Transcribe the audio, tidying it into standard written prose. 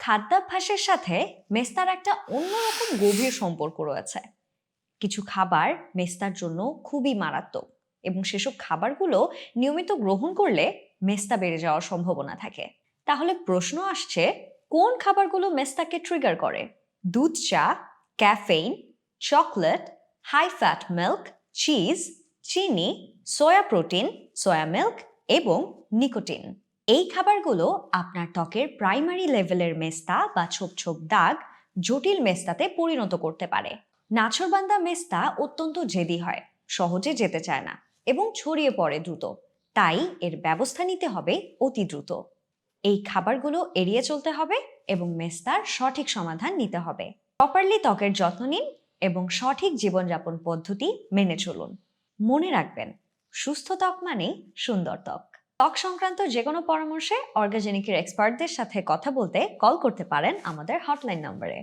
খাদ্যাভ্যাসের সাথে মেস্তার একটা অন্যরকম গভীর সম্পর্ক রয়েছে। কিছু খাবার মেস্তার জন্য খুবই মারাত্মক এবং সেসব খাবারগুলো নিয়মিত গ্রহণ করলে মেস্তা বেড়ে যাওয়ার সম্ভাবনা থাকে। তাহলে প্রশ্ন আসছে, কোন খাবারগুলো মেস্তাকে ট্রিগার করে? দুধ চা, caffeine, chocolate, high fat milk, cheese, চিনি, সয়া প্রোটিন, সয়া মিল্ক এবং নিকোটিন। এই খাবারগুলো আপনার ত্বকের প্রাইমারি লেভেলের মেস্তা বা ছোপ ছোপ দাগ জটিল মেস্তাতে পরিণত করতে পারে। নাছোড়বান্দা মেস্তা অত্যন্ত জেদি হয়, সহজে যেতে চায় না এবং ছড়িয়ে পড়ে দ্রুত, তাই এর ব্যবস্থা নিতে হবে অতি দ্রুত। এই খাবারগুলো এড়িয়ে চলতে হবে এবং মেস্তার সঠিক সমাধান নিতে হবে। প্রপারলি ত্বকের যত্ন নিন এবং সঠিক জীবনযাপন পদ্ধতি মেনে চলুন। মনে রাখবেন, সুস্থ ত্বক মানেই সুন্দর ত্বক। ত্বক সংক্রান্ত যে কোনো পরামর্শে অর্গাজেনিকের এক্সপার্টদের সাথে কথা বলতে কল করতে পারেন আমাদের হটলাইন নম্বরে।